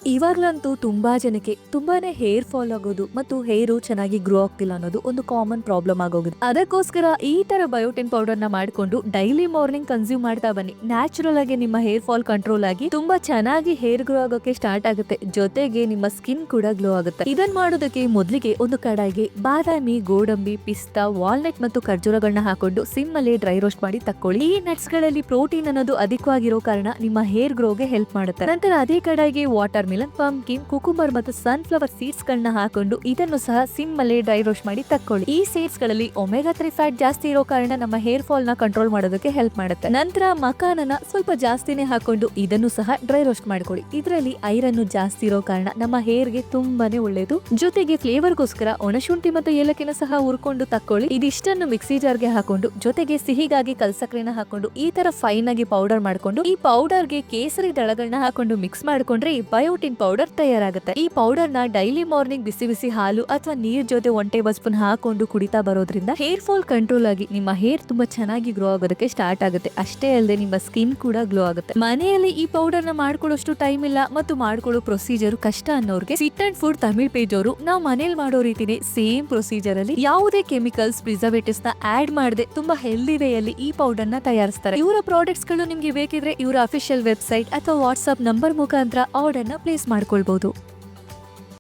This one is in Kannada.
ಇವಾಗ್ಲಂತೂ ತುಂಬಾ ಜನಕ್ಕೆ ತುಂಬಾನೇ ಹೇರ್ ಫಾಲ್ ಆಗೋದು ಮತ್ತು ಹೇರು ಚೆನ್ನಾಗಿ ಗ್ರೋ ಆಗ್ತಿಲ್ಲ ಅನ್ನೋದು ಒಂದು ಕಾಮನ್ ಪ್ರಾಬ್ಲಮ್ ಆಗೋಗಿದೆ. ಅದಕ್ಕೋಸ್ಕರ ಈ ತರ ಬಯೋಟಿನ್ ಪೌಡರ್ ನ ಮಾಡ್ಕೊಂಡು ಡೈಲಿ ಮಾರ್ನಿಂಗ್ ಕನ್ಸ್ಯೂಮ್ ಮಾಡ್ತಾ ಬನ್ನಿ. ನ್ಯಾಚುರಲ್ ಆಗಿ ನಿಮ್ಮ ಹೇರ್ ಫಾಲ್ ಕಂಟ್ರೋಲ್ ಆಗಿ ತುಂಬಾ ಚೆನ್ನಾಗಿ ಹೇರ್ ಗ್ರೋ ಆಗೋಕೆ ಸ್ಟಾರ್ಟ್ ಆಗುತ್ತೆ. ಜೊತೆಗೆ ನಿಮ್ಮ ಸ್ಕಿನ್ ಕೂಡ ಗ್ಲೋ ಆಗುತ್ತೆ. ಇದನ್ ಮಾಡೋದಕ್ಕೆ ಮೊದಲಿಗೆ ಒಂದು ಕಡಾಯಿಗೆ ಬಾದಾಮಿ, ಗೋಡಂಬಿ, ಪಿಸ್ತಾ, ವಾಲ್ನಟ್ ಮತ್ತು ಖರ್ಜೂರಗಳನ್ನ ಹಾಕೊಂಡು ಸಿಮ್ ಅಲ್ಲಿ ಡ್ರೈ ರೋಸ್ಟ್ ಮಾಡಿ ತಕ್ಕೊಳ್ಳಿ. ಈ ನಟ್ಸ್ ಗಳಲ್ಲಿ ಪ್ರೋಟೀನ್ ಅನ್ನೋದು ಅಧಿಕವಾಗಿರೋ ಕಾರಣ ನಿಮ್ಮ ಹೇರ್ ಗ್ರೋಗೆ ಹೆಲ್ಪ್ ಮಾಡುತ್ತೆ. ನಂತರ ಅದೇ ಕಡಾಯಿಗೆ ವಾಟರ್ ಮಿಲನ್, ಪಂಪ್ಕಿನ್, ಕುಕುಂಬರ್ ಮತ್ತು ಸನ್ಫ್ಲವರ್ ಸೀಡ್ಸ್ ಗಳನ್ನ ಹಾಕೊಂಡು ಇದನ್ನು ಸಹ ಸಿಮ್ ಅಲ್ಲಿ ಡ್ರೈ ರೋಸ್ಟ್ ಮಾಡಿ ತಕ್ಕೊಳ್ಳಿ. ಈ ಸೀಡ್ಸ್ ಗಳಲ್ಲಿ ಒಮೆಗಾ 3 ಫ್ಯಾಟ್ ಜಾಸ್ತಿ ಇರೋ ಕಾರಣ ನಮ್ಮ ಹೇರ್ ಫಾಲ್ ನ ಕಂಟ್ರೋಲ್ ಮಾಡೋದಕ್ಕೆ ಹೆಲ್ಪ್ ಮಾಡುತ್ತೆ. ನಂತರ ಮಕಾನನ ಸ್ವಲ್ಪ ಜಾಸ್ತಿನೇ ಹಾಕೊಂಡು ಇದನ್ನು ಸಹ ಡ್ರೈ ರೋಸ್ಟ್ ಮಾಡ್ಕೊಳ್ಳಿ. ಇದರಲ್ಲಿ ಐರನ್ ಜಾಸ್ತಿ ಇರೋ ಕಾರಣ ನಮ್ಮ ಹೇರ್ ಗೆ ತುಂಬಾನೇ ಒಳ್ಳೇದು. ಜೊತೆಗೆ ಫ್ಲೇವರ್ ಗೋಸ್ಕರ ಒಣಶುಂಠಿ ಮತ್ತು ಏಲಕ್ಕಿನ ಸಹ ಹುರ್ಕೊಂಡು ತಕ್ಕೊಳ್ಳಿ. ಇದಿಷ್ಟನ್ನು ಮಿಕ್ಸಿ ಜಾರ್ಗೆ ಹಾಕೊಂಡು ಜೊತೆಗೆ ಸಿಹಿಗಾಗಿ ಕಲ್ಸಕ್ರೆನ ಹಾಕೊಂಡು ಈ ತರ ಫೈನ್ ಆಗಿ ಪೌಡರ್ ಮಾಡ್ಕೊಂಡು ಈ ಪೌಡರ್ ಗೆ ಕೇಸರಿ ದಳಗಳನ್ನ ಹಾಕೊಂಡು ಮಿಕ್ಸ್ ಮಾಡ್ಕೊಂಡ್ರೆ ಬಯೋಟಿನ್ ಪೌಡರ್ ತಯಾರಾಗುತ್ತೆ. ಈ ಪೌಡರ್ ನ ಡೈಲಿ ಮಾರ್ನಿಂಗ್ ಬಿಸಿ ಬಿಸಿ ಹಾಲು ಅಥವಾ ನೀರ್ ಜೊತೆ 1 ಟೇಬಲ್ ಸ್ಪೂನ್ ಹಾಕೊಂಡು ಕುಡಿತಾ ಬರೋದ್ರಿಂದ ಹೇರ್ ಫಾಲ್ ಕಂಟ್ರೋಲ್ ಆಗಿ ನಿಮ್ಮ ಹೇರ್ ತುಂಬಾ ಚೆನ್ನಾಗಿ ಗ್ರೋ ಆಗೋದಕ್ಕೆ ಸ್ಟಾರ್ಟ್ ಆಗುತ್ತೆ. ಅಷ್ಟೇ ಅಲ್ಲದೆ ನಿಮ್ಮ ಸ್ಕಿನ್ ಕೂಡ ಗ್ಲೋ ಆಗುತ್ತೆ. ಮನೆಯಲ್ಲಿ ಈ ಪೌಡರ್ ನ ಮಾಡ್ಕೊಳ್ಳೋಷ್ಟು ಟೈಮ್ ಇಲ್ಲ ಮತ್ತು ಮಾಡ್ಕೊಳ್ಳೋ ಪ್ರೊಸೀಜರ್ ಕಷ್ಟ ಅನ್ನೋರ್ಗೆ sit and food Tamil page ಅವರು ನಾವು ಮನೇಲಿ ಮಾಡೋ ರೀತಿನೇ ಸೇಮ್ ಪ್ರೊಸೀಜರ್ ಅಲ್ಲಿ ಯಾವುದೇ ಕೆಮಿಕಲ್ಸ್, ಪ್ರಿಸರ್ವೇಟಿವ್ಸ್ ನ ಆಡ್ ಮಾಡದೆ ತುಂಬಾ ಹೆಲ್ದಿ ವೇ ಅಲ್ಲಿ ಈ ಪೌಡರ್ ನ ತಯಾರಿಸ್ತಾರೆ. ಇವರ ಪ್ರಾಡಕ್ಟ್ಸ್ ಗಳು ನಿಮ್ಗೆ ಬೇಕಿದ್ರೆ ಇವರ ಅಫಿಷಿಯಲ್ ವೆಬ್ಸೈಟ್ ಅಥವಾ ವಾಟ್ಸ್ಆಪ್ ನಂಬರ್ ಮುಖಾಂತರ ಆರ್ಡರ್ ನ ಪ್ಲೇಸ್ ಮಾಡ್ಕೊಳ್ಬಹುದು.